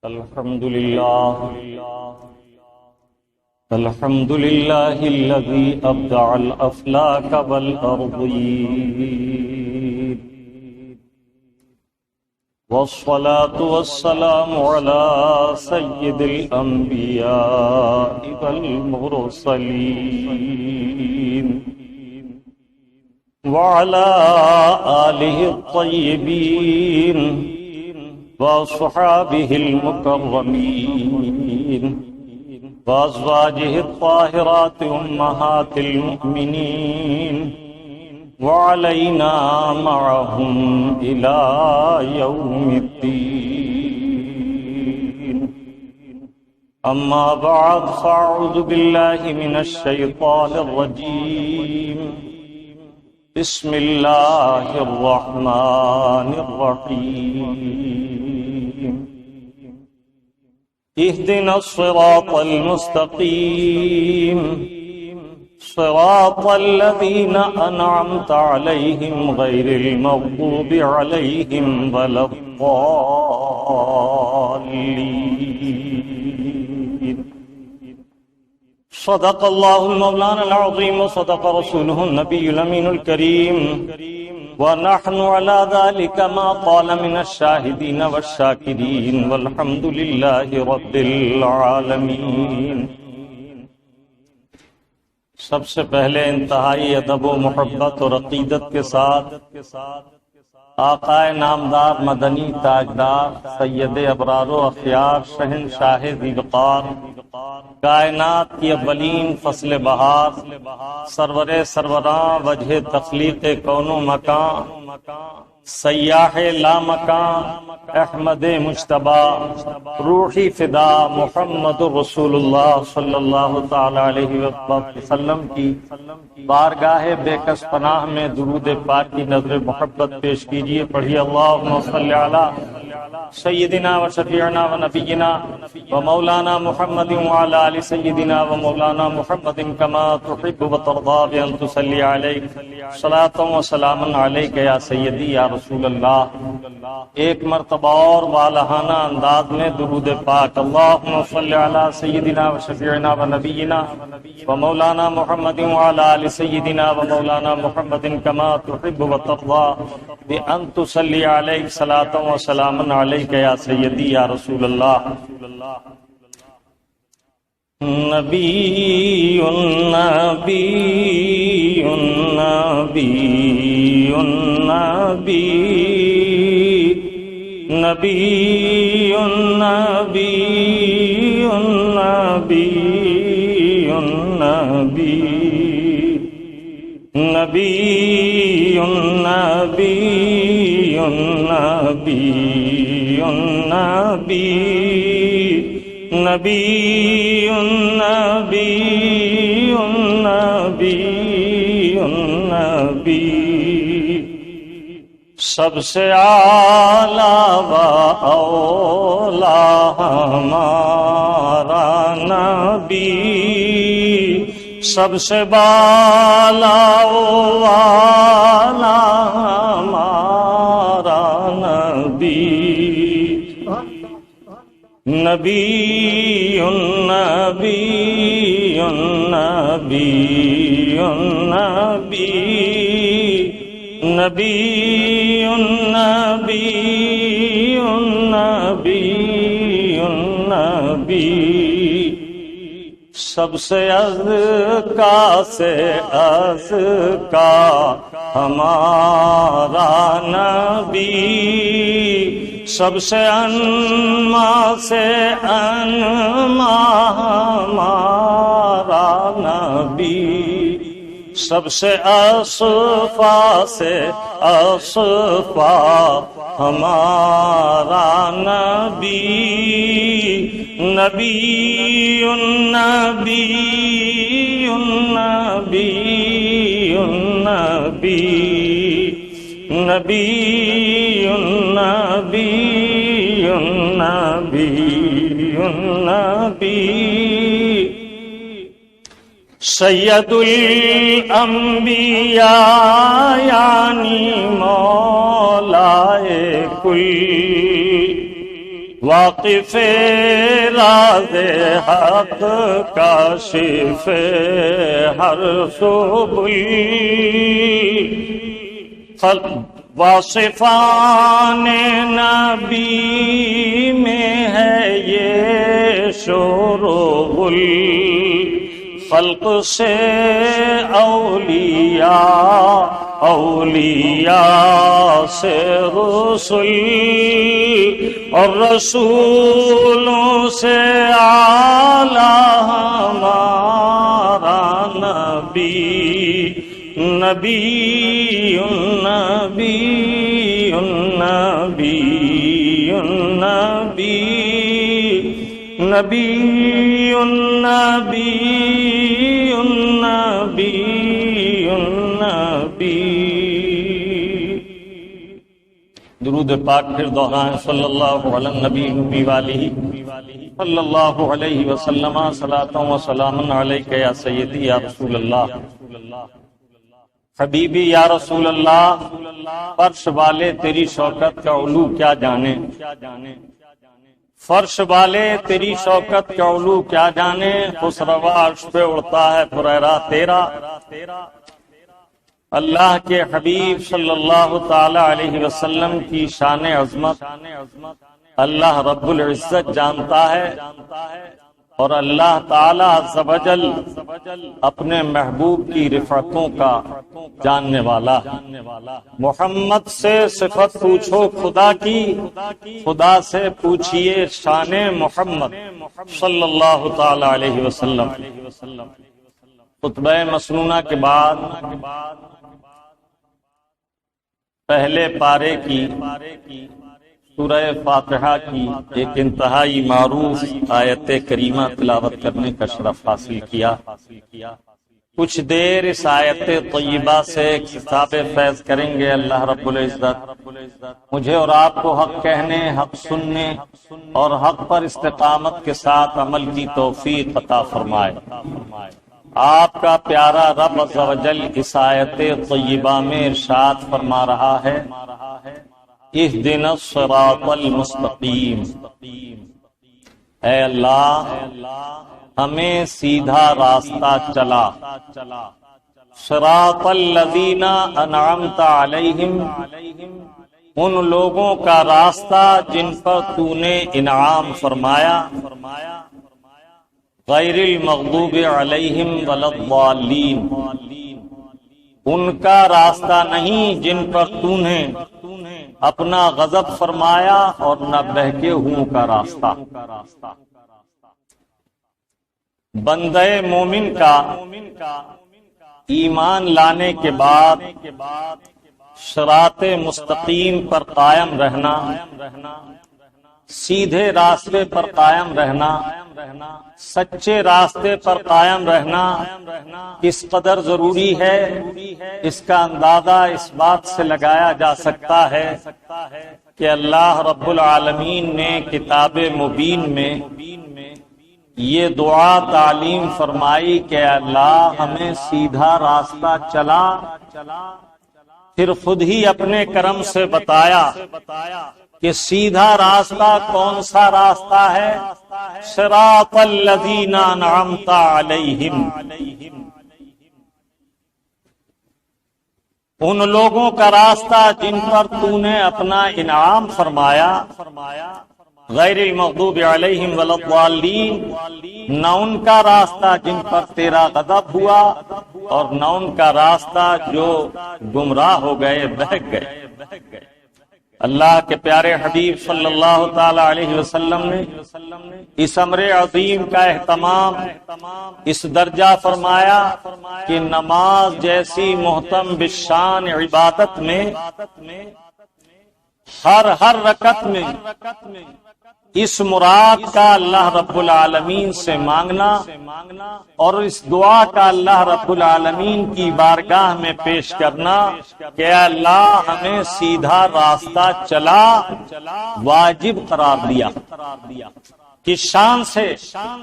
الحمد لله الذي أبدع الأفلاك والأرضين، والصلاة والسلام على سيد الأنبياء والمرسلين، وعلى آله الطيبين وأصحابه المكرمين، وأزواجه الطاهرات أمهات المؤمنين، وعلينا معهم إلى يوم الدين. أما بعد، فأعوذ بالله من الشيطان الرجيم. بسم الله الرحمن الرحيم. اهدنا الصراط المستقيم، صراط الذين أنعمت عليهم غير المغضوب عليهم ولا الضالين. صدق الله المولانا العظيم، وصدق رسوله النبي الأمين الكريم، ونحن على ذلك ما قال من الشاهدين والشاكرين، والحمد لله رب العالمين. سب سے پہلے انتہائی ادب و محبت اور عقیدت کے ساتھ آقا نامدار مدنی تاجدار سید ابرار و اخیار شہنشاہ ذی وقار، کائنات کی اولین فصل بہار، سرور سروراں وجہ تخلیق کون و مکان، سیاح لامکان احمد مجتبی، روحی فدا محمد رسول اللہ صلی اللہ تعالی علیہ وسلم کی بارگاہ بے کس پناہ میں درود پاک کی نظر محبت پیش کیجیے. پڑھیے اللہم صلی علی سیدنا و شفیعنا و نبینا و مولانا محمد وعلی آل سیدنا و مولانا محمد کما تحب و ترضا بان تصلی علیک صلاۃ و سلام علیک یا سیدی یا رسول اللہ. ایک مرتبہ اور والہانہ انداز میں درود پاک. اللہم صلی علی سیدنا و شفیعنا و نبینا و مولانا محمد وعلی آل سیدنا و مولانا محمد کما تحب و ترضا بان تصلی علیک صلاۃ و سلام علیک یا سیدی یا رسول اللہ. نبی نبی نبی نبی نبی نبی نبی نبی نبی نبی نبی نبی نبی نبی نبی سب سے اعلیٰ و اولیٰ ہمارا نبی، سب سے بالا والا ہمارا نبی. نبی نبی نبی نبی نبی نبی نبی نبی سب سے ازکا ہمارا نبی، سب سے انما سے انما ہمارا نبی، سب سے اصفا سے اصفا ہمارا نبی. نبی نبی نبی نبی نبی نبی نبی نبی سید الانبیاء یعنی مولا کل واقف راز حق کاشف ہر سبل واصفان نبی میں ہے یہ شروع خلق سے اولیاء، اولیاء سے رسل، اور رسولوں سے اعلیٰ ہمارا نبی، نبی نبی نبی نبی نبی نبی نبی نبی۔ درود پاک پھر دہرائیں، صلی اللہ علی النبی نبی والہ صلی اللہ علیہ وسلم، صلاۃ و سلام علیک یا سیدی یا رسول اللہ، حبیبی یا رسول اللہ، فرش والے تیری شوکت کا علو کیا جانے، فرش والے تیری شوکت کا علو کیا جانے، خسروا عرش پہ اڑتا ہے پریرا تیرا۔ اللہ کے حبیب صلی اللہ تعالی علیہ وسلم کی شان عظمت اللہ رب العزت جانتا ہے، اور اللہ تعالی عز و جل اپنے محبوب کی رفعتوں کا جاننے والا۔ محمد سے صفت پوچھو خدا کی، خدا سے پوچھئے شان محمد صلی اللہ تعالی علیہ وسلم۔ خطبہ مسنونہ کے بعد پہلے پارے کی سورہ فاتحہ کی ایک انتہائی معروف آیت کریمہ تلاوت کرنے کا شرف حاصل کیا۔ کچھ دیر اس آیت طیبہ سے خطاب فیض کریں گے اللہ رب العزت مجھے اور آپ کو حق کہنے، حق سننے اور حق پر استقامت کے ساتھ عمل کی توفیق عطا فرمائے۔ آپ کا پیارا رب عز و جل اس آیت طیبہ میں ارشاد فرما رہا ہے، اہدنا الصراط المستقیم، اے اللہ ہمیں سیدھا راستہ چلا، صراط الذین انعمت علیہم، ان لوگوں کا راستہ جن پر تو نے انعام فرمایا، غیر المغضوب علیہم ولا الضالین، ان کا راستہ نہیں جن پر تو نے اپنا غضب فرمایا اور نہ بہکے ہوں کا راستہ۔ بندہ مومن کا ایمان لانے کے بعد صراط مستقیم پر قائم رہنا، سیدھے راستے پر قائم رہنا، سچے راستے پر قائم رہنا کس قدر ضروری ہے، اس کا اندازہ اس بات سے لگایا جا سکتا ہے کہ اللہ رب العالمین نے کتاب مبین میں یہ دعا تعلیم فرمائی کہ اللہ ہمیں سیدھا راستہ چلا، پھر خود ہی اپنے کرم سے بتایا کہ سیدھا راستہ کون سا راستہ ہے، صراط الذین انعمت علیہم، ان لوگوں کا راستہ جن پر تو نے اپنا انعام فرمایا، غیر المغضوب علیہم ولا الضالین، نہ ان کا راستہ جن پر تیرا غضب ہوا اور نہ ان کا راستہ جو گمراہ ہو گئے، بہک گئے۔ اللہ کے پیارے حبیب صلی اللہ تعالی علیہ وسلم نے اس امر عظیم کا اہتمام اس درجہ فرمایا کہ نماز جیسی محتم بالشان عبادت میں ہر رکعت میں اس مراد کا اللہ رب العالمین سے مانگنا اور اس دعا کا اللہ رب العالمین کی بارگاہ میں پیش کرنا کہ اے اللہ ہمیں سیدھا راستہ چلا واجب قرار دیا، کس شان سے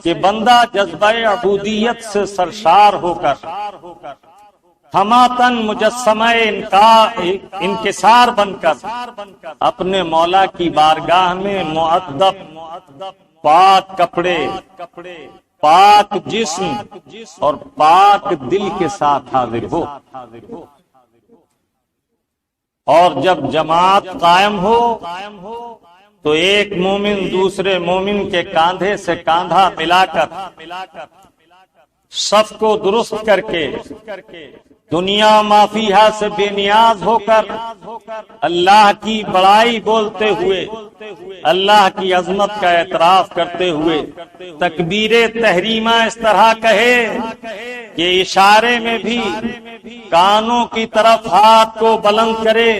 کہ بندہ جذبہ عبودیت سے سرشار ہو کر ہماتن مجسمہ انکسار بن کر اپنے مولا کی بارگاہ میں مؤدب پاک کپڑے، پاک جسم اور پاک دل کے ساتھ حاضر ہو، اور جب جماعت قائم ہو تو ایک مومن دوسرے مومن کے کاندھے سے کاندھا ملا کر صف کو درست کر کے دنیا مافیہا سے بے نیاز ہو کر اللہ کی بڑائی بولتے ہوئے، اللہ کی عظمت کا اعتراف کرتے ہوئے تکبیر تحریمہ اس طرح کہے کہ اشارے میں بھی کانوں کی طرف ہاتھ کو بلند کرے،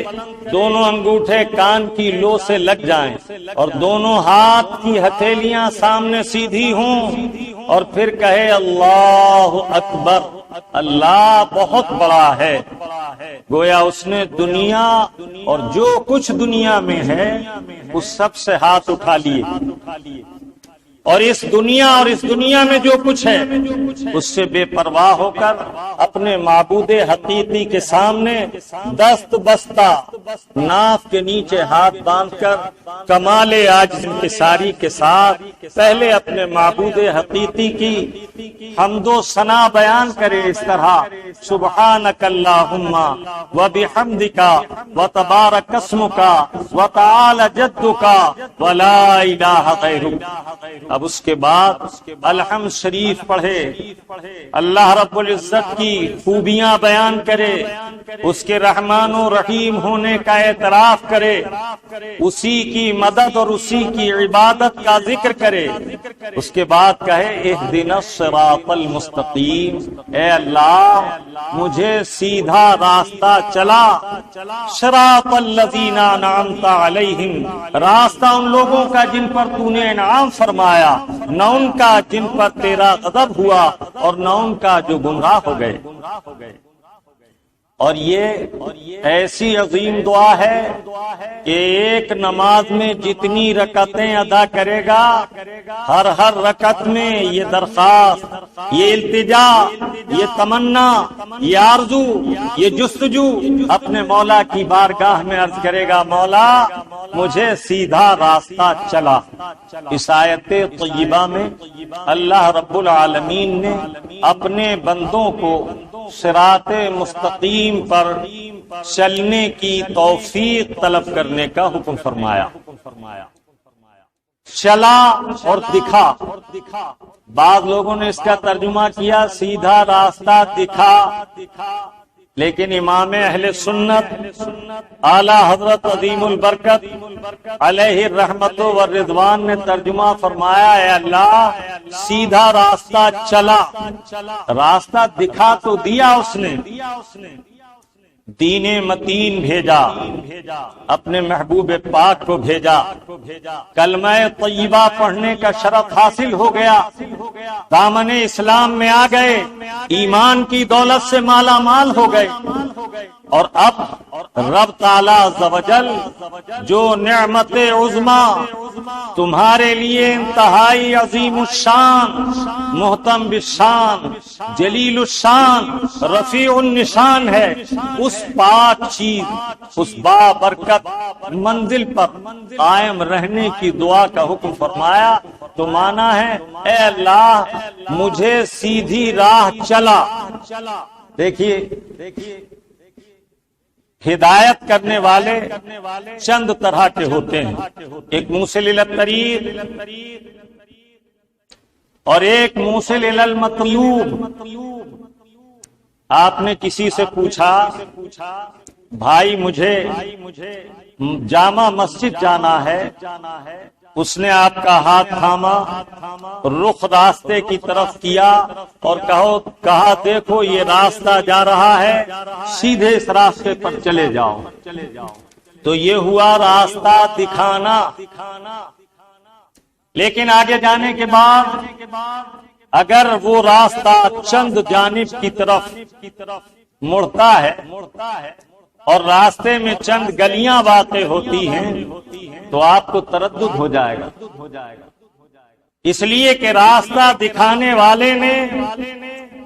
دونوں انگوٹھے کان کی لو سے لگ جائیں اور دونوں ہاتھ کی ہتھیلیاں سامنے سیدھی ہوں، اور پھر کہے اللہ اکبر، اللہ بہت بڑا ہے۔ گویا اس نے دنیا اور جو کچھ دنیا میں ہے اس سب سے ہاتھ اٹھا لیے، اور اس دنیا اور اس دنیا میں جو کچھ ہے اس سے بے پرواہ ہو کر اپنے معبود حقیقی کے سامنے دست بستہ ناف کے نیچے ہاتھ باندھ کر کمال عاجز انکساری کے ساتھ پہلے اپنے معبود حقیقی کی حمد و ثنا بیان کرے اس طرح، سبحانک اللہم و بحمدک و تبارک اسمک و تعالی جدک و لا الہ غیرک۔ اب اس کے بعد الحمد شریف پڑھے، اللہ رب العزت کی خوبیاں بیان کرے، اس کے رحمان و رحیم ہونے کا اعتراف کرے، اسی کی مدد اور اسی کی عبادت کا ذکر کرے، اس کے بعد کہے اہدنا الصراط المستقیم، اے اللہ مجھے سیدھا راستہ چلا، صراط الذین انعمت علیہم، راستہ ان لوگوں کا جن پر تو نے انعام فرمایا، نہ ان کا جن پر تیرا غضب ہوا اور نہ ان کا جو گمراہ ہو گئے۔ اور یہ ایسی عظیم دعا ہے کہ ایک نماز میں جتنی رکعتیں ادا کرے گا ہر رکعت میں یہ درخواست، یہ التجا، یہ تمنا، یہ آرزو، یہ جستجو اپنے مولا کی بارگاہ میں عرض کرے گا، مولا مجھے سیدھا راستہ چلا۔ اس آیت طیبہ میں اللہ رب العالمین نے اپنے بندوں کو صراط مستقیم پر چلنے کی توفیق طلب کرنے کا حکم فرمایا۔ چلا اور دکھا، بعض لوگوں نے اس کا ترجمہ کیا سیدھا راستہ دکھا، لیکن امام اہل سنت اعلی حضرت عظیم البرکت علیہ الرحمت والرضوان نے ترجمہ فرمایا، اے اللہ سیدھا راستہ چلا، راستہ دکھا تو دیا اس نے، دین متین بھیجا، اپنے محبوب پاک کو بھیجا، کلمہ طیبہ پڑھنے کا شرف حاصل ہو گیا، دامن اسلام میں آ گئے، ایمان کی دولت سے مالا مال ہو گئے، اور اب رب تعالی عز و جل جو نعمت عظما تمہارے لیے انتہائی عظیم الشان، محتم بالشان، جلیل الشان، رفیع النشان ہے، اس پاک چیز، اس بابرکت منزل پر قائم رہنے کی دعا کا حکم فرمایا، تو مانا ہے اے اللہ مجھے سیدھی راہ چلا۔ دیکھیے ہدایت کرنے والے چند طرح کے ہوتے ہیں، ایک موصل الی الطریق اور ایک موصل الی المطلوب۔ آپ نے کسی سے پوچھا بھائی مجھے جامع مسجد جانا ہے، اس نے آپ کا ہاتھ تھاما، رخ راستے کی طرف کیا اور کہا دیکھو یہ راستہ جا رہا ہے، سیدھے اس راستے پر چلے جاؤ، تو یہ ہوا راستہ دکھانا۔ لیکن آگے جانے کے بعد اگر وہ راستہ چند جانب کی طرف مڑتا ہے اور راستے میں چند گلیاں باتیں ہوتی ہیں تو آپ کو تردد ہو جائے گا، اس لیے کہ راستہ دکھانے والے نے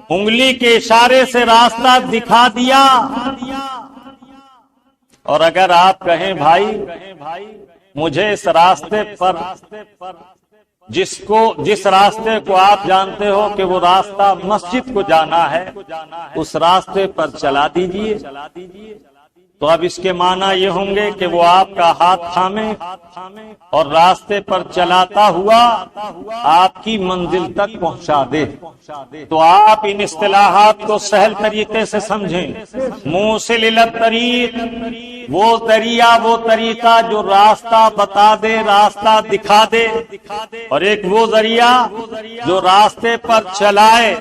انگلی کے اشارے سے راستہ دکھا دیا. اور اگر آپ کہیں بھائی مجھے اس راستے پر جس راستے کو آپ جانتے ہو کہ وہ راستہ مسجد کو جانا ہے، اس راستے پر چلا دیجئے، تو اب اس کے معنی یہ ہوں گے کہ وہ آپ کا ہاتھ تھامے اور راستے پر چلاتا ہوا آپ کی منزل تک پہنچا دے. تو آپ ان اصطلاحات کو سہل طریقے سے سمجھیں. موصل الی الطریق، وہ ذریعہ، وہ طریقہ جو راستہ بتا دے، راستہ دکھا دے، اور ایک وہ ذریعہ جو راستے پر چلائے.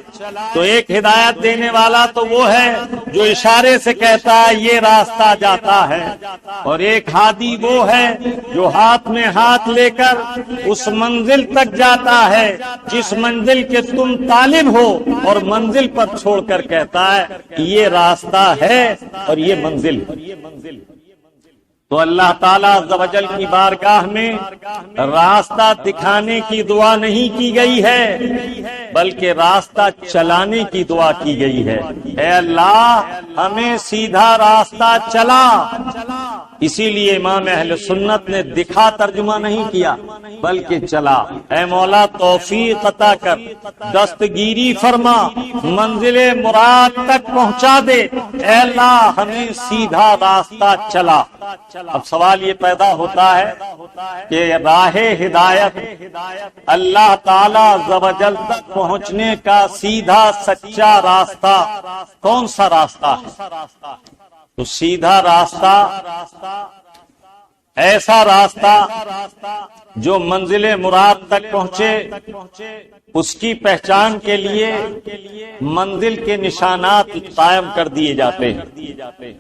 تو ایک ہدایت دینے والا تو وہ ہے جو اشارے سے کہتا ہے یہ راستہ جاتا ہے، اور ایک ہادی وہ ہے جو ہاتھ میں ہاتھ لے کر اس منزل تک جاتا ہے جس منزل کے تم طالب ہو، اور منزل پر چھوڑ کر کہتا ہے یہ راستہ ہے اور یہ منزل. تو اللہ تعالیٰ عز و جل کی بارگاہ میں راستہ دکھانے کی دعا نہیں کی گئی ہے بلکہ راستہ چلانے کی دعا کی گئی ہے. اے اللہ ہمیں سیدھا راستہ چلا. اسی لیے امام اہل سنت نے دکھا ترجمہ نہیں کیا بلکہ چلا. اے مولا توفیق عطا کر، دستگیری فرما، منزل مراد تک پہنچا دے. اے اللہ ہمیں سیدھا راستہ چلا. اب سوال یہ پیدا ہوتا ہے کہ راہ ہدایت، اللہ تعالی عز و جل تک پہنچنے کا سیدھا سچا راستہ کون سا راستہ ہے؟ تو سیدھا راستہ ایسا راستہ جو منزل مراد تک پہنچے. اس کی پہچان کے لیے منزل کے نشانات قائم کر دیے جاتے ہیں.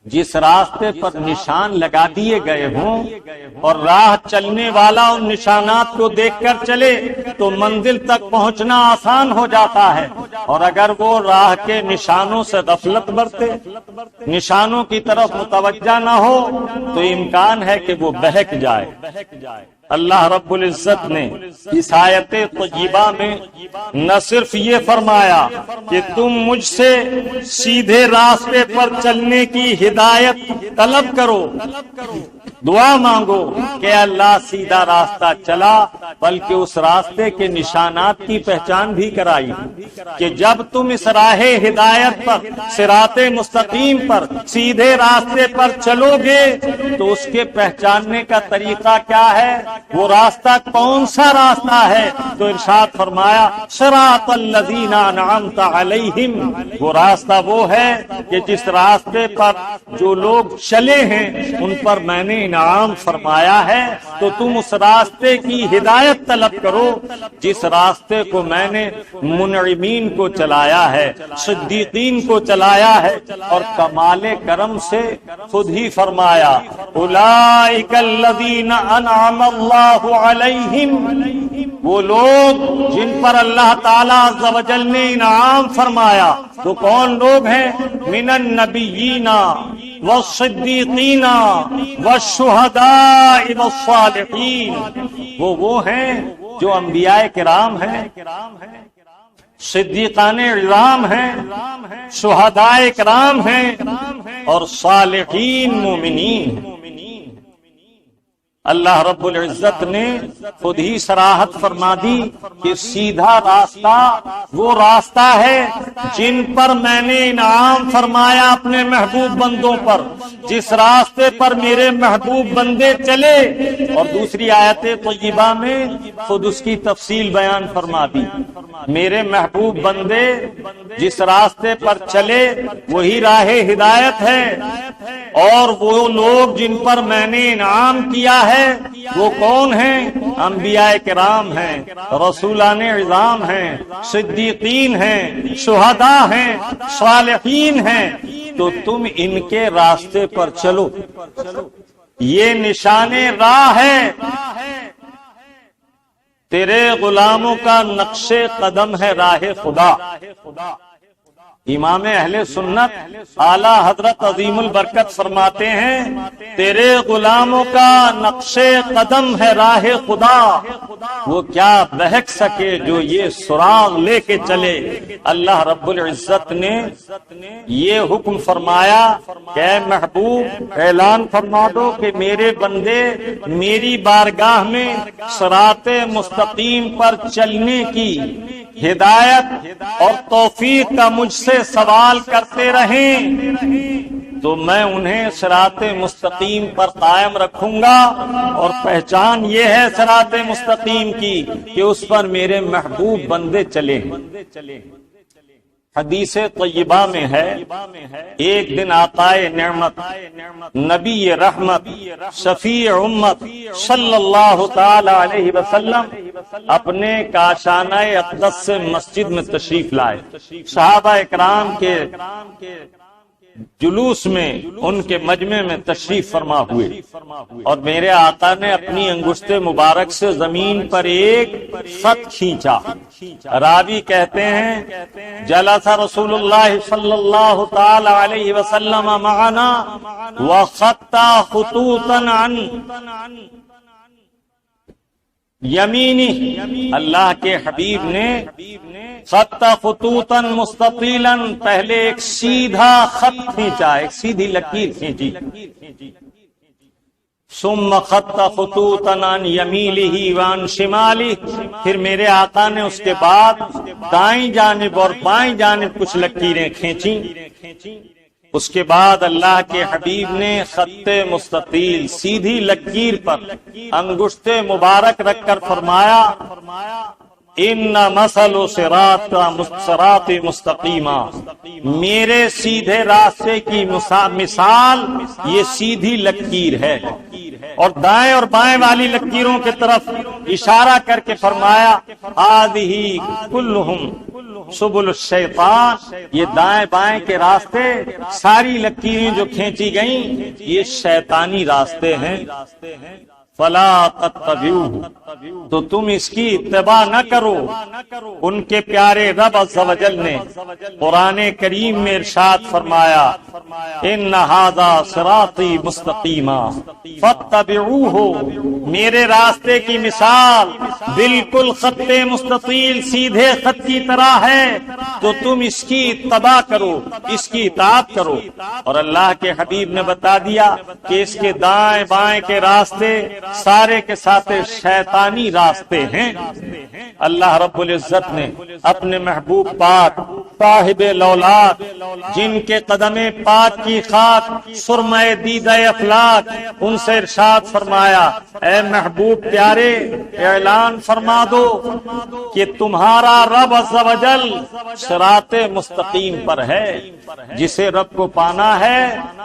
جس راستے پر نشان لگا دیے گئے ہوں اور راہ چلنے والا ان نشانات کو دیکھ کر چلے تو منزل تک پہنچنا آسان ہو جاتا ہے. اور اگر وہ راہ کے نشانوں سے غفلت برتے، نشانوں کی طرف متوجہ نہ ہو، تو امکان ہے کہ وہ بہک جائے. اللہ رب العزت نے اس آیت طیبہ میں نہ صرف یہ فرمایا کہ تم مجھ سے سیدھے راستے پر چلنے کی ہدایت طلب کرو، دعا مانگو کہ اللہ سیدھا راستہ چلا، بلکہ اس راستے کے نشانات کی پہچان بھی کرائی کہ جب تم اس راہ ہدایت پر، صراط مستقیم پر، سیدھے راستے پر چلو گے تو اس کے پہچاننے کا طریقہ کیا ہے، وہ راستہ کون سا راستہ ہے. تو ارشاد فرمایا صراط الذین انعمت علیہم، وہ راستہ وہ ہے کہ جس راستے پر جو لوگ چلے ہیں ان پر میں نے انعام فرمایا ہے. تو تم اس راستے کی ہدایت طلب کرو جس راستے کو میں نے منعمین کو چلایا ہے، صدیقین کو چلایا ہے، اور کمال کرم سے خود ہی فرمایا اولئک الذین انعم اللہ علیہم، وہ لوگ جن پر اللہ تعالیٰ عز و جل نے انعام فرمایا. تو کون لوگ ہیں؟ من النبیین والصدیقین والشہداء والصالحین، وہ ہیں جو انبیاء کرام ہیں، صدیقان اعظام ہیں، شہداء کرام ہیں، اور صالحین مومنین ہیں. اللہ رب العزت نے خود ہی صراحت فرما دی کہ سیدھا راستہ وہ راستہ ہے جن پر میں نے انعام فرمایا اپنے محبوب بندوں پر، جس راستے پر میرے محبوب بندے چلے. اور دوسری آیت طیبہ میں خود اس کی تفصیل بیان فرما دی. میرے محبوب بندے جس راستے پر چلے وہی راہ ہدایت ہے، اور وہ لوگ جن پر میں نے انعام کیا ہے وہ کون ہیں؟ انبیاء کرام ہیں، رسولان اعظام ہیں، صدیقین ہیں، شہداء ہیں، صالحین ہیں. تو تم ان کے راستے پر چلو، یہ نشان راہ ہے. تیرے غلاموں کا نقش قدم ہے راہ خدا. امام اہل سنت اعلی حضرت عظیم البرکت فرماتے ہیں تیرے غلاموں کا نقش قدم ہے راہ خدا، وہ کیا بہک سکے جو یہ سراغ لے کے چلے۔ اللہ رب العزت نے یہ حکم فرمایا کہ اے محبوب اعلان فرما دو کہ میرے بندے میری بارگاہ میں صراط مستقیم پر چلنے کی ہدایت اور توفیق کا مجھ سے سوال کرتے رہیں تو میں انہیں صراط مستقیم پر قائم رکھوں گا، اور پہچان یہ ہے صراط مستقیم کی کہ اس پر میرے محبوب بندے چلے۔ حدیث طیبہ میں ہے ایک دن آقائے نعمت نبی رحمت شفیع امت صلی اللہ تعالی علیہ وسلم اپنے کاشانہ اقدس سے مسجد میں تشریف لائے۔ صحابہ اکرام کے جلوس میں ان کے مجمع میں تشریف فرما ہوئے، اور میرے آقا نے اپنی انگشت مبارک سے زمین پر ایک خط کھینچا۔ راوی کہتے ہیں جلس رسول اللہ صلی اللہ تعالی علیہ وسلم معنا وخط خطوطا عن یمینی، اللہ کے حبیب نے خط خطوطا مستطیلا پہلے ایک سیدھا خط کھینچا، ایک سیدھی لکیر کھینچی، ثم خط خطوطا عن یمینہ وعن شمالہ، پھر میرے آقا نے اس کے بعد دائیں جانب اور بائیں جانب کچھ لکیریں کھینچی۔ اس کے بعد اللہ کے حبیب نے خط مستطیل سیدھی لکیر پر انگشت مبارک رکھ کر فرمایا ان مثل صراط مستقیما، میرے سیدھے راستے کی مثال یہ سیدھی لکیر ہے، اور دائیں اور بائیں والی لکیروں کی طرف اشارہ کر کے فرمایا ہذہ کلہم سبل الشیطان، یہ دائیں بائیں کے راستے ساری لکیریں جو کھینچی گئیں یہ شیطانی راستے ہیں، فلا تتبعوہ، تو تم اس کی اتباع نہ کرو۔ ان کے پیارے رب عز و جل نے قرآن کریم میں ارشاد فرمایا ان ھذا صراطی مستقیما فاتبعوہ، میرے راستے کی مثال بالکل خط مستطیل سیدھے خط کی طرح ہے، تو تم اس کی اتباع کرو، اس کی اطاعت کرو۔ اور اللہ کے حبیب نے بتا دیا کہ اس کے دائیں بائیں کے راستے سارے کے ساتھ شیطانی راستے ہیں۔ اللہ رب العزت نے اپنے محبوب پاک صاحب لولاک جن کے قدم پاک کی خاک سرمہ دیدہ افلاک، ان سے ارشاد فرمایا اے محبوب پیارے اعلان فرما دو کہ تمہارا رب عز و جل صراط مستقیم پر ہے، جسے رب کو پانا ہے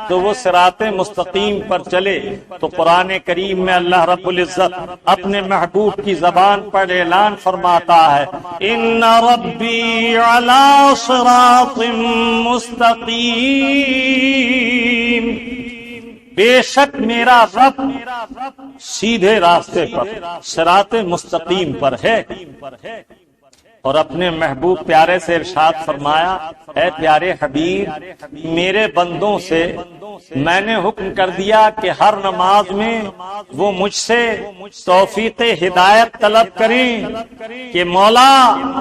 تو وہ صراط مستقیم پر چلے۔ تو قرآن کریم میں اللہ رب العزت اپنے محبوب کی زبان پر اعلان فرماتا ہے ان ربی علی صراط مستقیم، بے شک میرا رب سیدھے راستے پر صراط مستقیم پر ہے۔ اور اپنے محبوب پیارے سے ارشاد فرمایا اے پیارے حبیب میرے بندوں سے میں نے حکم کر دیا کہ ہر نماز میں وہ مجھ سے توفیق ہدایت طلب کریں کہ مولا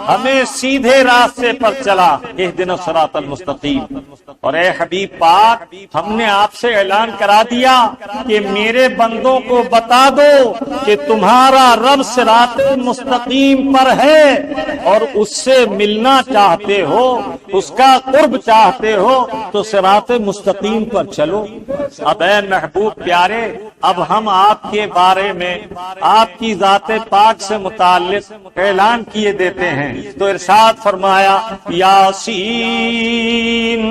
ہمیں سیدھے راستے پر چلا، اہدنا الصراط المستقیم۔ اور اے حبیب پاک ہم نے آپ سے اعلان کرا دیا کہ میرے بندوں کو بتا دو کہ تمہارا رب صراط مستقیم پر ہے، اور اس سے ملنا چاہتے ہو، اس کا قرب چاہتے ہو تو صراط مستقیم پر چلو۔ اب اے محبوب پیارے اب ہم آپ کے بارے میں آپ کی ذات پاک سے متعلق اعلان کیے دیتے ہیں۔ تو ارشاد فرمایا یاسین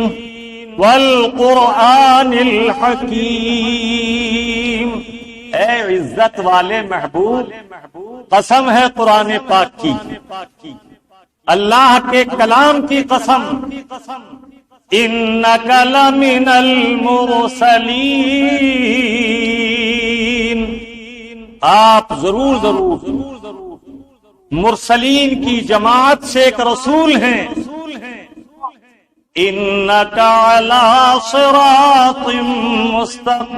والقرآن الحکیم، اے عزت والے محبوب قسم ہے قرآن پاک کی، اللہ کے کلام کی قسم، انک لمن المرسلین، آپ ضرور مرسلین کی جماعت سے ایک رسول ہیں۔ إنك على صراط مستقیم،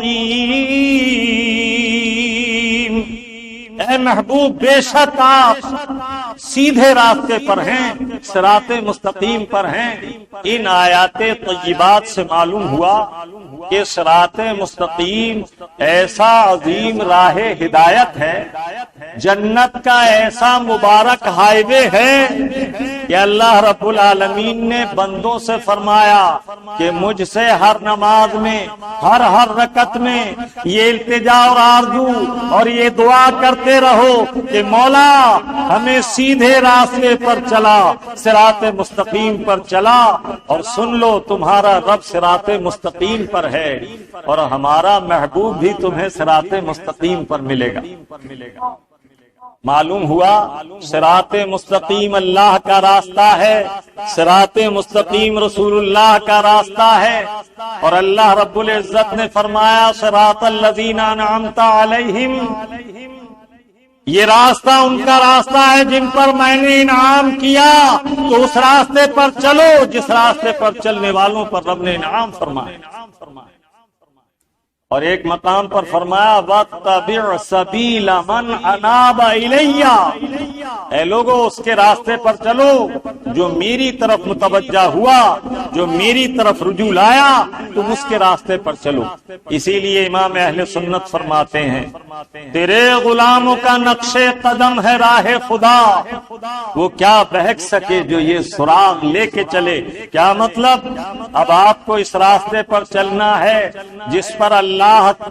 اے محبوب بے شک آپ سیدھے راستے پر ہیں، صراط مستقیم پر ہیں۔ ان آیات طیبات سے معلوم ہوا کہ صراط مستقیم ایسا عظیم راہ ہدایت ہے، جنت کا ایسا مبارک ہائی وے ہے کہ اللہ رب العالمین نے بندوں سے فرمایا کہ مجھ سے ہر نماز میں ہر رکعت میں یہ التجا اور آرزو اور یہ دعا کرتے رہو کہ مولا ہمیں سیدھے راستے پر چلا، صراط مستقیم پر چلا، اور سن لو تمہارا رب صراط مستقیم پر ہے اور ہمارا محبوب بھی تمہیں صراط مستقیم پر ملے گا۔ معلوم ہوا صراط مستقیم اللہ کا راستہ ہے، صراط مستقیم رسول اللہ کا راستہ ہے، اور اللہ رب العزت نے فرمایا صراط الذین انعمت علیہم، یہ راستہ ان کا راستہ ہے جن پر میں نے انعام کیا، تو اس راستے پر چلو جس راستے پر چلنے والوں پر رب نے انعام فرمایا۔ اور ایک مقام پر فرمایا وَاتَّبِعْ سَبِيلَ مَنْ أَنَابَ إِلَيَّ، اے لوگو اس کے راستے پر چلو جو میری طرف متوجہ ہوا، جو میری طرف رجوع لایا، تم اس کے راستے پر چلو۔ اسی لیے امام اہل سنت فرماتے ہیں تیرے غلاموں کا نقش قدم ہے راہ خدا، وہ کیا بہک سکے جو یہ سراغ لے کے چلے۔ کیا مطلب؟ اب آپ کو اس راستے پر چلنا ہے جس پر اللہ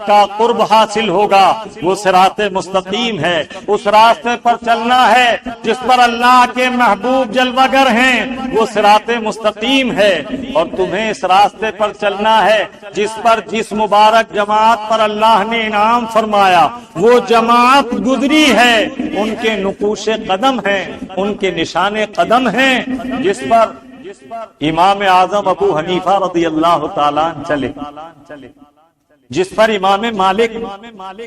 کا قرب حاصل ہوگا، وہ صراط مستقیم ہے۔ اس راستے پر چلنا ہے جس پر اللہ کے محبوب جلوگر ہیں، وہ صراط مستقیم ہے۔ اور تمہیں اس راستے پر چلنا ہے جس مبارک جماعت پر اللہ نے انعام فرمایا، وہ جماعت گزری ہے، ان کے نقوش قدم ہیں، ان کے نشان قدم ہیں، جس پر امام اعظم ابو حنیفہ رضی اللہ تعالیٰ عنہ چلے، جس پر امام مالک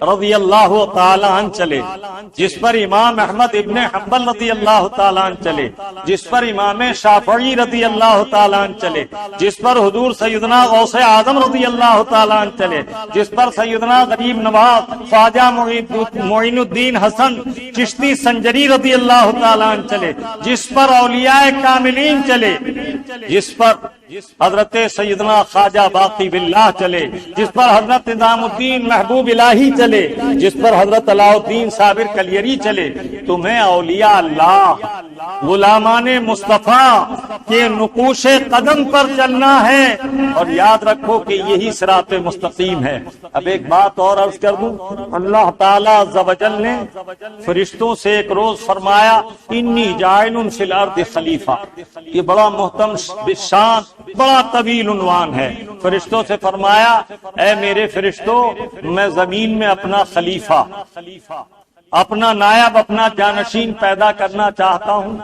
رضی اللہ تعالیٰ عنہ چلے، جس پر امام احمد ابن حنبل رضی اللہ تعالیٰ عنہ چلے، جس پر امام شافعی رضی اللہ تعالیٰ عنہ چلے، جس پر حضور سیدنا غوث اعظم رضی اللہ تعالیٰ عنہ چلے، جس پر سیدنا غریب نواز خواجہ معین الدین حسن چشتی سنجری رضی اللہ تعالیٰ عنہ چلے، جس پر اولیاء کاملین چلے، جس پر حضرت سیدنا خواجہ باقی باللہ چلے، جس پر حضرت نظام الدین محبوب الہی چلے، جس پر حضرت علاء الدین صابر کلیری چلے۔ تمہیں اولیاء اللہ غلامان مصطفیٰ کے نقوش قدم پر چلنا ہے، اور یاد رکھو کہ یہی صراط مستقیم ہے۔ اب ایک بات اور عرض کر دوں، اللہ تعالیٰ عز و جل نے فرشتوں سے ایک روز فرمایا انی جاعل فی الارض خلیفہ، یہ بڑا محترم شان بڑا طویل عنوان ہے۔ فرشتوں سے فرمایا اے میرے فرشتوں، میں زمین میں اپنا خلیفہ، اپنا نائب، اپنا جانشین پیدا کرنا چاہتا ہوں۔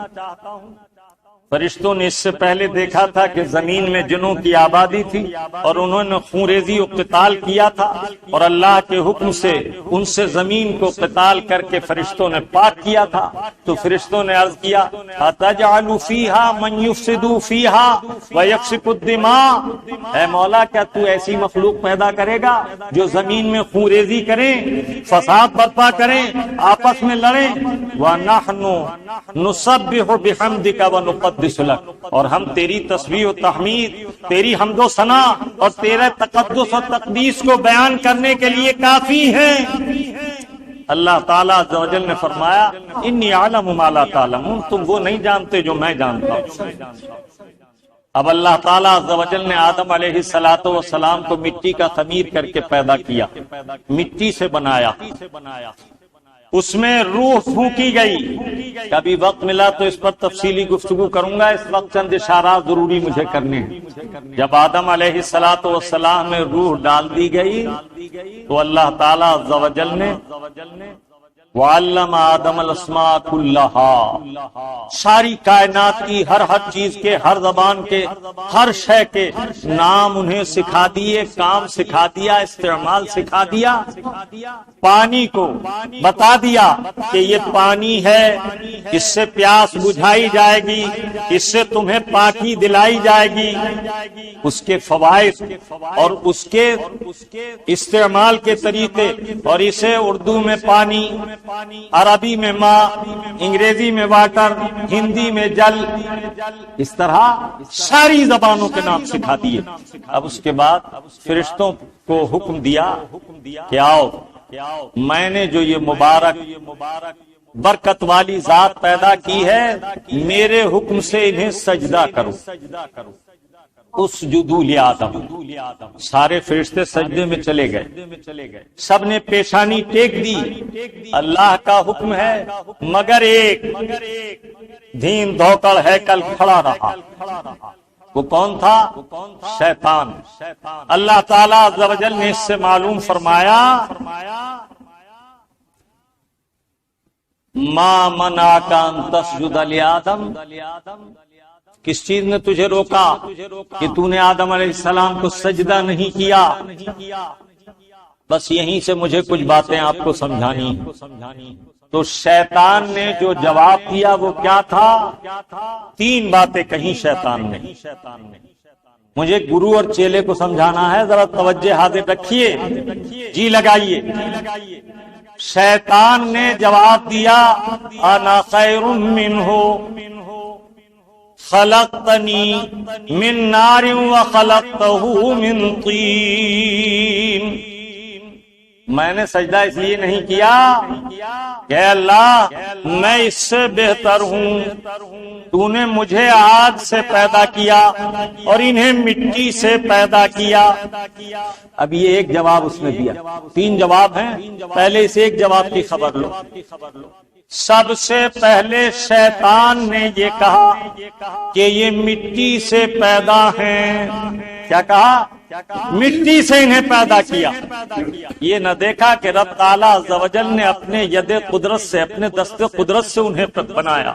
فرشتوں نے اس سے پہلے دیکھا تھا کہ زمین میں جنوں کی آبادی تھی اور انہوں نے خونریزی و قتال کیا تھا، اور اللہ کے حکم سے ان سے زمین کو قتال کر کے فرشتوں نے پاک کیا تھا۔ تو فرشتوں نے عرض کیا أَتَجْعَلُ فِيهَا مَنْ يُفْسِدُ فِيهَا وَيَسْفِكُ الدِّمَاءَ، اے مولا کیا تو ایسی مخلوق پیدا کرے گا جو زمین میں خونریزی کریں، فساد برپا کریں، آپس میں لڑیں۔ وَنَحْنُ نُسَبِّحُ بِحَمْدِكَ وَنُقَدِّسُ لك، اور ہم تیری تسبیح و تحمید، تیری حمد و ثنا اور تیرے تقدس و تقدیس کو بیان کرنے کے لیے کافی ہیں۔ اللہ تعالیٰ عز و جل نے فرمایا انی اعلم ما لا تعلمون، تم وہ نہیں جانتے جو میں جانتا ہوں۔ اب اللہ تعالیٰ عز و جل نے آدم علیہ السلام کو مٹی کا خمیر کر کے پیدا کیا، مٹی سے بنایا، اس میں روح پھونکی گئی۔ کبھی وقت ملا تو اس پر تفصیلی گفتگو کروں گا، اس وقت چند اشارات ضروری مجھے کرنے ہیں۔ جب آدم علیہ السلام میں روح ڈال دی گئی تو اللہ تعالیٰ عز و جل نے وعلم آدم الاسماء کلہا، ساری کائنات کی ہر چیز کے، ہر زبان کے، ہر شے کے نام انہیں سکھا دیے، کام سکھا دیا، استعمال سکھا دیا۔ پانی کو بتا دیا کہ یہ پانی ہے، اس سے پیاس بجھائی جائے گی، اس سے تمہیں پاکی دلائی جائے گی، اس کے فوائد اور اس کے استعمال کے طریقے، اور اسے اردو میں پانی، عربی میں ماء، انگریزی میں واٹر، ہندی میں جل، اس طرح ساری زبانوں کے نام سکھا دیے۔ اب اس کے بعد فرشتوں کو حکم دیا کہ آؤ، میں نے جو یہ مبارک برکت والی ذات پیدا کی ہے، میرے حکم سے انہیں سجدہ کرو۔ اسجدوا لآدم، سارے فرشتے سجدے میں چلے گئے، سب نے پیشانی ٹیک دی۔ اللہ کا حکم ہے، مگر ایک دھین دھوکڑ ہیکل کھڑا رہا۔ وہ کون تھا؟ شیطان۔ اللہ تعالیٰ عز و جل نے اس سے معلوم فرمایا، ما منعک ان تسجد لآدم، کس چیز نے تجھے روکا کہ تو نے آدم علیہ السلام کو سجدہ نہیں کیا؟ بس یہیں سے مجھے کچھ باتیں آپ کو سمجھانی۔ تو شیطان نے جو جواب دیا وہ کیا تھا؟ 3 باتیں کہیں شیطان نے۔ مجھے گرو اور چیلے کو سمجھانا ہے، ذرا توجہ حاضر رکھیے، جی لگائیے۔ شیطان نے جواب دیا، انا خیر منہ خلقتنی من نار وخلقتہ من طین، میں نے سجدہ اس لیے نہیں کیا کہ اللہ میں اس سے بہتر ہوں، تو نے مجھے آگ سے پیدا کیا اور انہیں مٹی سے پیدا کیا۔ اب یہ ایک جواب اس نے دیا، 3 جواب ہیں، پہلے اس ایک جواب کی خبر لو۔ سب سے پہلے شیطان نے یہ کہا کہ یہ مٹی سے پیدا ہیں۔ کیا کہا؟ مٹی سے انہیں پیدا کیا۔ یہ نہ دیکھا کہ رب تعالیٰ عز و جل نے اپنے ید قدرت سے، اپنے دست قدرت سے انہیں بنایا،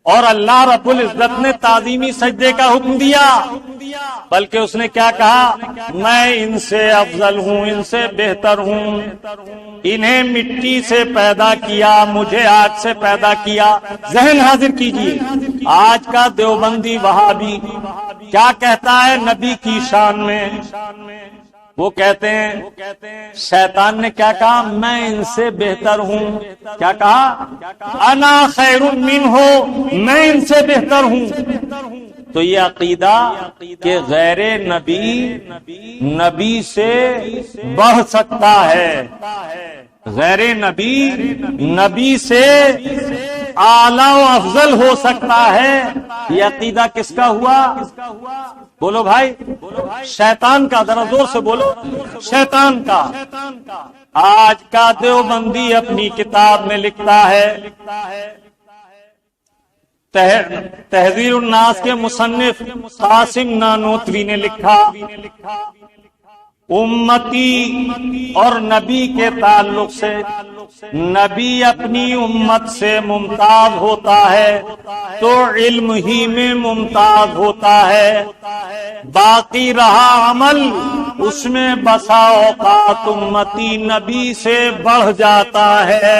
اور اللہ رب العزت نے تعظیمی سجدے کا حکم دیا، بلکہ اس نے کیا کہا؟ میں ان سے افضل ہوں، ان سے بہتر ہوں، انہیں مٹی سے پیدا کیا، مجھے آگ سے پیدا کیا۔ ذہن حاضر کیجئے، آج کا دیوبندی وہابی کیا کہتا ہے نبی کی شان میں؟ وہ کہتے ہیں شیطان نے کیا کہا؟ میں ان سے بہتر ہوں۔ کیا کہا؟ انا خیر منہ، میں ان سے بہتر ہوں۔ تو یہ عقیدہ کہ غیر نبی سے بڑھ سکتا ہے، غیر نبی سے اعلیٰ و افضل ہو سکتا ہے، یہ عقیدہ کس کا ہوا؟ بولو بھائی، شیطان کا، ذرا زور سے بولو، شیطان کا۔ آج کا دیوبندی اپنی کتاب میں لکھتا ہے، تحذیر الناس کے مصنف قاسم نانوتوی نے لکھا، امتی اور نبی کے تعلق سے نبی اپنی امت سے ممتاز ہوتا ہے تو علم ہی میں ممتاز ہوتا ہے، باقی رہا عمل اس میں بسا اوقات امتی نبی سے بڑھ جاتا ہے۔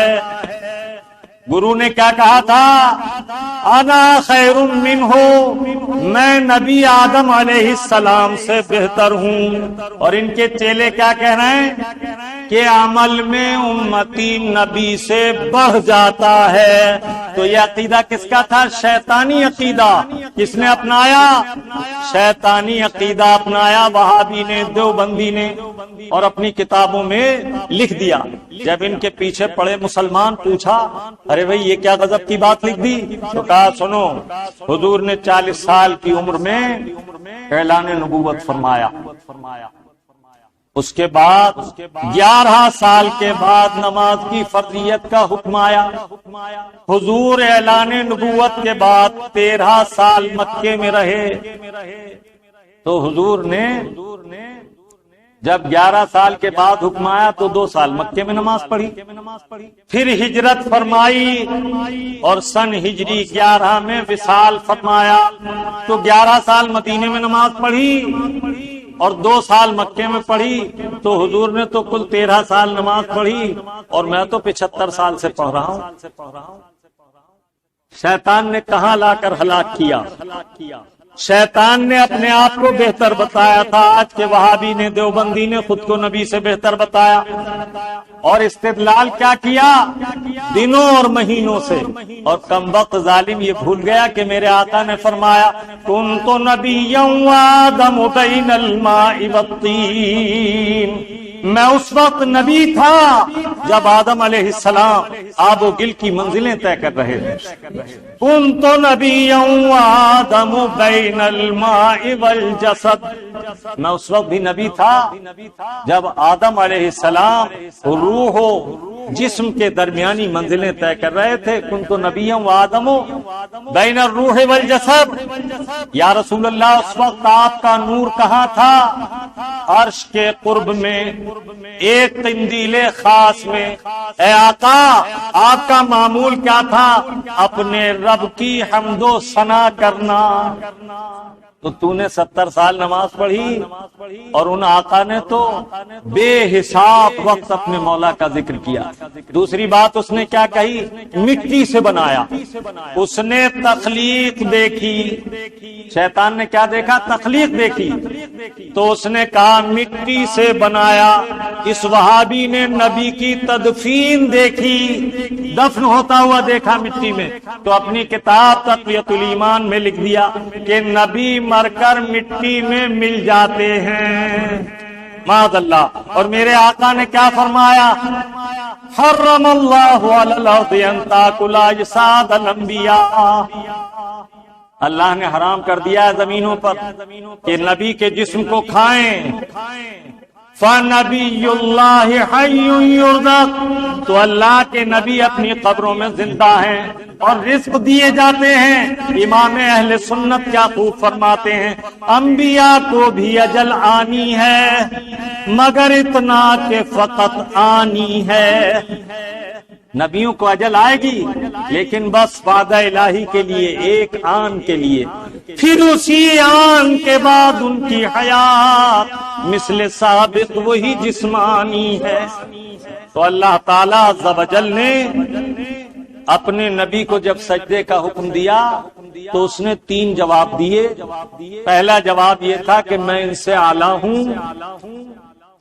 گرو نے کیا کہا تھا؟ انا خیر منہ، میں نبی آدم علیہ السلام سے بہتر ہوں، اور ان کے چیلے کیا کہہ رہے ہیں کہ عمل میں امتی نبی سے بڑھ جاتا ہے۔ تو یہ عقیدہ کس کا تھا؟ شیطانی عقیدہ۔ کس نے اپنایا؟ شیطانی عقیدہ اپنایا وہابی نے، دیوبندی نے، اور اپنی کتابوں میں لکھ دیا۔ جب ان کے پیچھے پڑے مسلمان پوچھا، ارے بھائی یہ کیا غضب کی بات لکھ دی؟ تو کہا سنو، حضور نے 40 سال کی عمر میں اعلان نبوت فرمایا، اس کے بعد 11 سال کے بعد نماز کی فرضیت کا حکم آیا۔ حضور اعلان نبوت کے بعد 13 سال مکے میں رہے، تو حضور نے جب 11 سال کے بعد حکم آیا تو 2 سال مکے میں نماز پڑھی، پھر ہجرت فرمائی اور سن ہجری 11 میں وصال فرمایا تو 11 سال مدینے میں نماز پڑھی اور 2 سال مکے میں پڑھی، تو حضور نے تو کل 13 سال نماز پڑھی اور میں تو 75 سال سے پڑھ رہا ہوں۔ شیطان نے کہاں لا کر ہلاک کیا؟ شیطان نے اپنے آپ کو بہتر بتایا تھا، آج کے وہابی نے دیوبندی نے خود کو نبی سے بہتر بتایا اور استدلال کیا کیا؟ دنوں اور مہینوں سے۔ اور کم وقت ظالم یہ بھول گیا کہ میرے آقا نے فرمایا کنت نبیا وآدم بین الماء والطین، میں اس وقت نبی تھا جب آدم علیہ السلام آب و گل کی منزلیں طے کر رہے تھے۔ کنت نبیا وآدم بین الماء والجسد، میں اس وقت بھی نبی تھا جب آدم علیہ السلام روح و جسم کے درمیانی منزلیں طے کر رہے تھے۔ کنت نبیا وآدم بین الروح والجسد، یا رسول اللہ اس وقت آپ کا نور کہاں تھا؟ عرش کے قرب میں ایک قندیل خاص میں۔ اے آقا آپ کا معمول کیا تھا؟ اپنے رب کی حمد و ثنا کرنا۔ تو نے 70 سال نماز پڑھی اور ان آقا نے تو بے حساب وقت اپنے مولا کا ذکر کیا۔ دوسری بات اس نے کیا کہی؟ مٹی سے بنایا۔ اس نے تخلیق دیکھی، شیطان نے کیا دیکھا؟ تخلیق دیکھی، تو اس نے کہا مٹی سے بنایا۔ اس وہابی نے نبی کی تدفین دیکھی، دفن ہوتا ہوا دیکھا مٹی میں، تو اپنی کتاب تقویۃ الایمان میں لکھ دیا کہ نبی مر کر مٹی میں مل جاتے ہیں، معاذ اللہ۔ اور میرے آقا نے کیا فرمایا؟ حرم اللہ علی الارض ان تاکل اجساد الانبیاء، اللہ نے حرام کر دیا ہے زمینوں پر کہ نبی کے جسم کو کھائیں۔ فَنَبِيُّ اللَّهِ حَيٌّ يُرْزَقُ، تو اللہ کے نبی اپنی قبروں میں زندہ ہیں اور رزق دیے جاتے ہیں۔ امام اہل سنت کیا خوب فرماتے ہیں، انبیاء کو بھی اجل آنی ہے مگر اتنا کہ فقط آنی ہے۔ نبیوں کو اجل آئے گی لیکن بس وعدہ الہی کے لیے، ایک آن کے لیے، پھر اسی آن کے بعد ان کی حیات مثل سابق وہی جسمانی ہے۔ تو اللہ تعالیٰ عز و جل نے اپنے نبی کو جب سجدے کا حکم دیا تو اس نے 3 جواب دیے۔ پہلا جواب یہ تھا کہ میں ان سے اعلیٰ ہوں،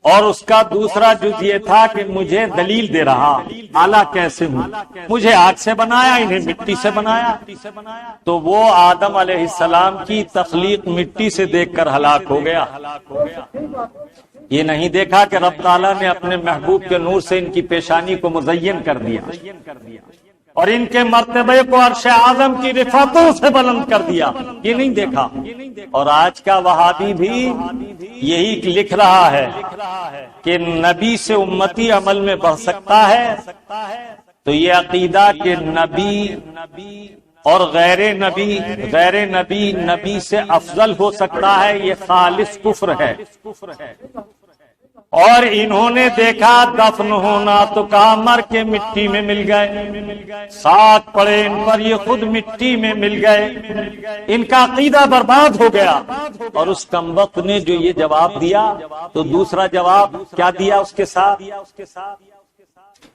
اور اس کا دوسرا جز یہ تھا کہ مجھے دلیل دے رہا اعلیٰ کیسے ہوں، مجھے آگ سے بنایا، انہیں مٹی سے بنایا۔ تو وہ آدم علیہ السلام کی تخلیق مٹی سے دیکھ کر ہلاک ہو گیا۔ یہ نہیں دیکھا کہ رب تعالیٰ نے اپنے محبوب کے نور سے ان کی پیشانی کو مزین کر دیا اور ان کے مرتبے کو عرش اعظم کی رفعتوں سے بلند کر دیا، یہ نہیں دیکھا۔ اور آج کا وہابی بھی یہی لکھ رہا ہے کہ نبی سے امتی عمل میں بڑھ سکتا ہے، تو یہ عقیدہ کہ نبی اور غیر نبی نبی سے افضل ہو سکتا ہے، یہ خالص کفر ہے۔ اور انہوں نے دیکھا دفن ہونا تو کہا مر کے مٹی میں مل گئے، ساتھ پڑے ان پر یہ خود مٹی میں مل گئے، ان کا عقیدہ برباد ہو گیا۔ اور اس کمبخت نے جو یہ جواب دیا تو دوسرا جواب کیا دیا اس کے ساتھ؟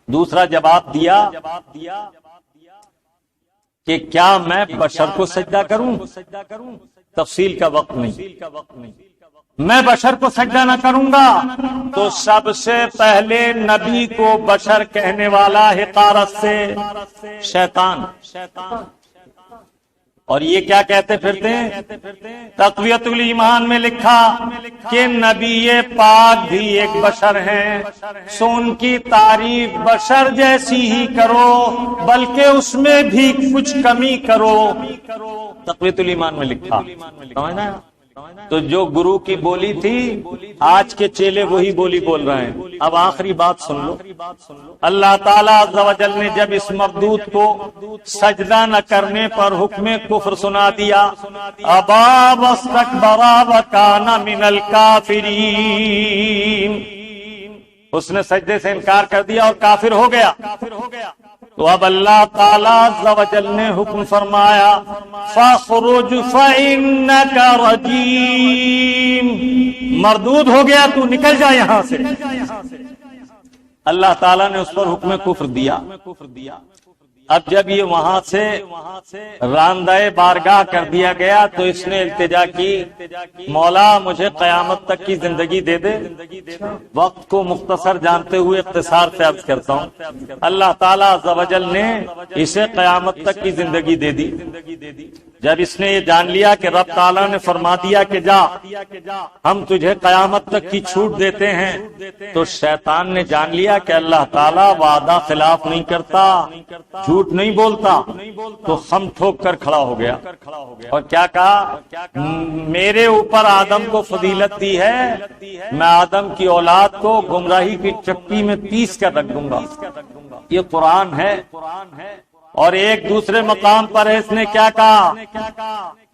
دوسرا جواب دیا کہ کیا میں بشر کو سجدہ کروں؟ تفصیل کا وقت نہیں، میں بشر کو سجدہ نہ کروں گا۔ تو سب سے پہلے نبی کو بشر کہنے والا حقارت سے شیطان، اور یہ کیا کہتے پھرتے ہیں؟ تقویۃ الایمان میں لکھا کہ نبی پاک بھی ایک بشر ہیں، سو ان کی تعریف بشر جیسی ہی کرو بلکہ اس میں بھی کچھ کمی کرو، تقویۃ الایمان میں لکھا۔ سمجھنا؟ تو جو گرو کی بولی تھی آج کے چیلے وہی بولی بول رہے ہیں۔ اب آخری بات سن لو، اللہ تعالیٰ عز و جل نے جب اس مردود کو سجدہ نہ کرنے پر حکم کفر سنا دیا ابا واستکبر وکان من الکافرین، اس نے سجدے سے انکار کر دیا اور کافر ہو گیا۔ تو اب اللہ تعالیٰ عز و جل نے حکم فرمایا فاخرج فإنک رجیم، مردود ہو گیا، تو نکل جا یہاں سے۔ اللہ تعالیٰ نے اس پر حکم کفر دیا۔ اب جب یہ وہاں سے راندہ بارگاہ کر دیا گیا تو اس نے التجا کی مولا مجھے قیامت تک کی زندگی دے دے۔ وقت کو مختصر جانتے ہوئے اختصار سے عرض کرتا ہوں، اللہ تعالیٰ عز و جل نے اسے قیامت تک کی زندگی دے دی۔ جب اس نے یہ جان لیا کہ رب تعالیٰ نے فرما دیا کہ جا ہم تجھے قیامت تک کی چھوٹ دیتے ہیں، تو شیطان نے جان لیا کہ اللہ تعالیٰ وعدہ خلاف نہیں کرتا، جھوٹ نہیں بولتا، تو خم ٹھوک کر کھڑا ہو گیا اور کیا کہا، میرے اوپر آدم کو فضیلت دی ہے، میں آدم کی اولاد کو گمراہی کی چکی میں پیس کر رکھ دوں گا۔ یہ قرآن ہے۔ اور ایک دوسرے مقام پر اس نے کیا کہا،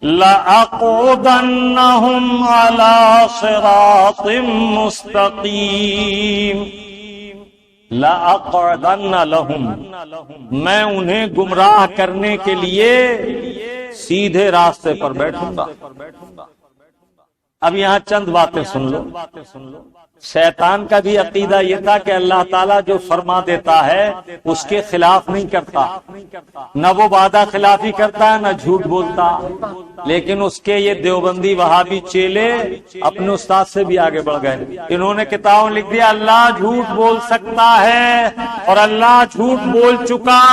لَأَقْعُدَنَّهُمْ عَلَى صِرَاطٍ مُسْتَقِيمٍ، لَأَقْعُدَنَّ لَهُمْ، میں انہیں گمراہ کرنے کے لیے سیدھے راستے پر بیٹھوں گا۔ اب یہاں چند باتیں سن لو۔ شیطان کا بھی عقیدہ یہ تھا کہ اللہ تعالیٰ جو فرما دیتا ہے اس کے خلاف نہیں کرتا، نہ وہ وعدہ خلافی کرتا ہے نہ جھوٹ بولتا، لیکن اس کے یہ دیوبندی وہابی چیلے اپنے استاد سے بھی آگے بڑھ گئے۔ انہوں نے کتابوں لکھ دیا اللہ جھوٹ بول سکتا ہے اور اللہ جھوٹ بول چکا،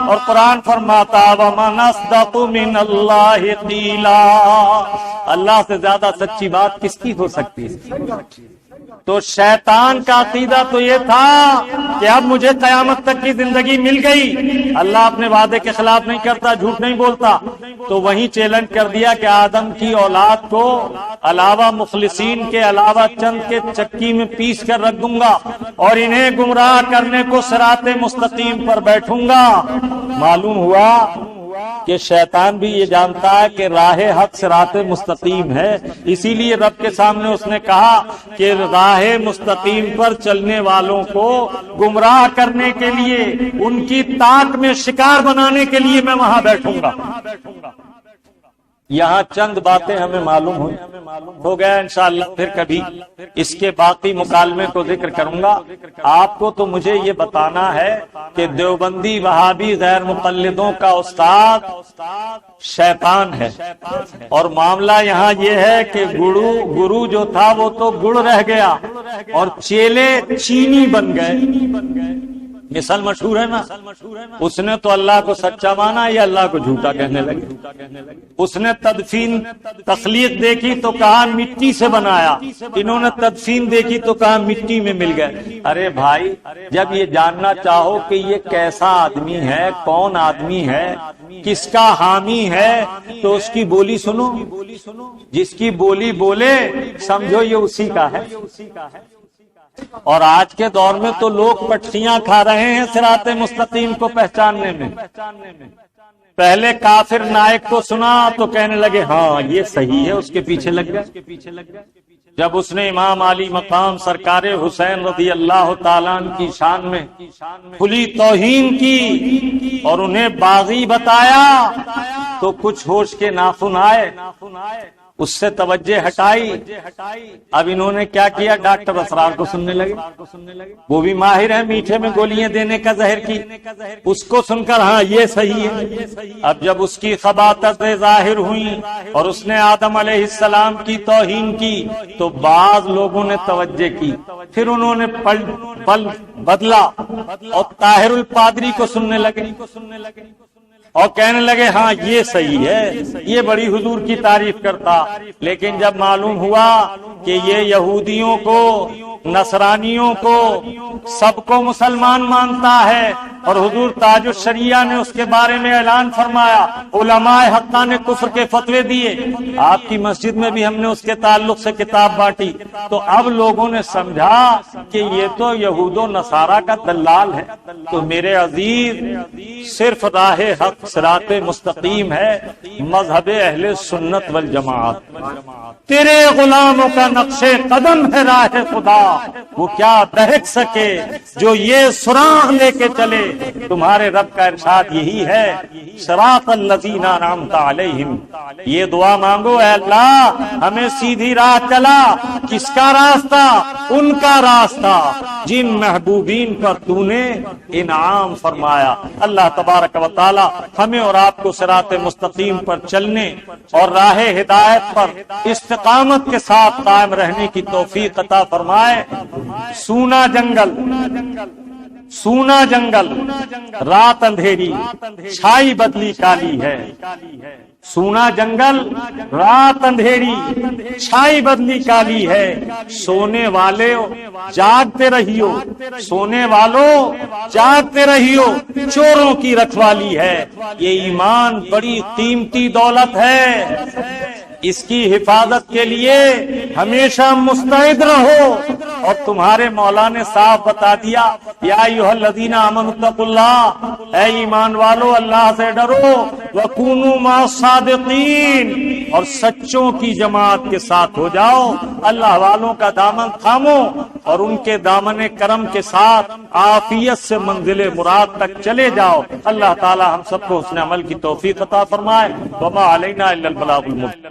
اور قرآن فرماتا وَمَنْ أَصْدَقُ مِنَ اللَّهِ قِيلًا، اللہ سے زیادہ سچی بات کس کی ہو سکتی ہے؟ تو شیطان کا عقیدہ تو یہ تھا کہ اب مجھے قیامت تک کی زندگی مل گئی، اللہ اپنے وعدے کے خلاف نہیں کرتا، جھوٹ نہیں بولتا، تو وہیں چیلنج کر دیا کہ آدم کی اولاد کو علاوہ مخلصین کے علاوہ چند کے چکی میں پیس کر رکھ دوں گا اور انہیں گمراہ کرنے کو صراط مستقیم پر بیٹھوں گا۔ معلوم ہوا کہ شیطان بھی یہ جانتا ہے کہ راہ حق صراط مستقیم ہے، اسی لیے رب کے سامنے اس نے کہا کہ راہ مستقیم پر چلنے والوں کو گمراہ کرنے کے لیے، ان کی تاک میں شکار بنانے کے لیے میں وہاں بیٹھوں گا۔ یہاں چند باتیں ہمیں معلوم ہوئی، ہو گیا انشاءاللہ پھر کبھی اس کے باقی مکالمے کو ذکر کروں گا۔ آپ کو تو مجھے یہ بتانا ہے کہ دیوبندی وہابی غیر مقلدوں کا استاد شیطان ہے، اور معاملہ یہاں یہ ہے کہ گرو جو تھا وہ تو گڑ رہ گیا اور چیلے چینی بن گئے۔ مثال مشہور ہے نا، اس نے تو اللہ کو سچا مانا یا اللہ کو جھوٹا کہنے لگے۔ اس نے تدفین تخلیق دیکھی تو کہا مٹی سے بنایا، انہوں نے تدفین دیکھی تو کہا مٹی میں مل گئے۔ ارے بھائی جب یہ جاننا چاہو کہ یہ کیسا آدمی ہے، کون آدمی ہے، کس کا حامی ہے، تو اس کی بولی سنو، جس کی بولی بولے سمجھو یہ اسی کا ہے۔ اور آج کے دور میں تو لوگ پٹخیاں کھا رہے ہیں صراط مستقیم کو پہچاننے میں۔ پہلے کافر نائک کو سنا تو کہنے لگے ہاں یہ صحیح ہے، اس کے پیچھے لگ گئے۔ جب اس نے امام علی مقام سرکار حسین رضی اللہ تعالیٰ عنہ کی شان میں کھلی توہین کی اور انہیں باغی بتایا تو کچھ ہوش کے ناخن آئے، اس سے توجہ ہٹائی۔ اب انہوں نے کیا کیا، ڈاکٹر اسرار کو سننے لگے، وہ بھی ماہر ہے میٹھے میں گولیاں دینے کا زہر کی، اس کو سن کر ہاں یہ صحیح ہے۔ اب جب اس کی خباثتیں ظاہر ہوئیں اور اس نے آدم علیہ السلام کی توہین کی تو بعض لوگوں نے توجہ کی، پھر انہوں نے پل بدلا اور طاہر الپادری کو سننے لگے اور کہنے لگے ہاں یہ صحیح ہے، یہ بڑی حضور کی تعریف کرتا۔ لیکن جب معلوم ہوا کہ یہ یہودیوں کو، نصرانیوں کو، سب کو مسلمان مانتا ہے، اور حضور تاج الشریعہ نے اس کے بارے میں اعلان فرمایا، علماء حقہ نے کفر کے فتوے دیے، آپ کی مسجد میں بھی ہم نے اس کے تعلق سے کتاب بانٹی۔ تو اب لوگوں نے سمجھا کہ یہ تو یہود و نصارہ کا دلال ہے۔ تو میرے عزیز، صرف راہ حق صراط مستقیم ہے، مذہب اہل سنت والجماعت۔ تیرے غلاموں کا نقش قدم ہے راہ خدا، وہ کیا دہک سکے جو یہ سراغ لے کے چلے۔ تمہارے رب کا ارشاد یہی ہے، صراط الذین انعمت علیہم، یہ دعا مانگو، اے اللہ ہمیں سیدھی راہ چلا۔ کس کا راستہ؟ ان کا راستہ جن محبوبین پر تو نے انعام فرمایا۔ اللہ تبارک و تعالی ہمیں اور آپ کو صراط مستقیم پر چلنے اور راہ ہدایت پر استقامت کے ساتھ قائم رہنے کی توفیق عطا فرمائے۔ سونا جنگل رات اندھیری، چھائی بدلی کالی ہے۔ سونا جنگل رات اندھیری، چھائی بدلی کالی ہے۔ سونے والوں جاگتے رہیو، سونے والوں جاگتے رہیو، چوروں کی رکھوالی ہے۔ یہ ایمان بڑی قیمتی دولت ہے، اس کی حفاظت کے لیے ہمیشہ مستعد رہو۔ اور تمہارے مولا نے صاف بتا دیا، یا ایھا الذین آمنوا اتقوا اللہ، اے ایمان والو اللہ سے ڈرو، وکونوا مع الصادقین، اور سچوں کی جماعت کے ساتھ ہو جاؤ۔ اللہ والوں کا دامن تھامو اور ان کے دامن کرم کے ساتھ عافیت سے منزل مراد تک چلے جاؤ۔ اللہ تعالی ہم سب کو حسن عمل کی توفیق عطا فرمائے۔ وما علینا الا البلاغ المبین۔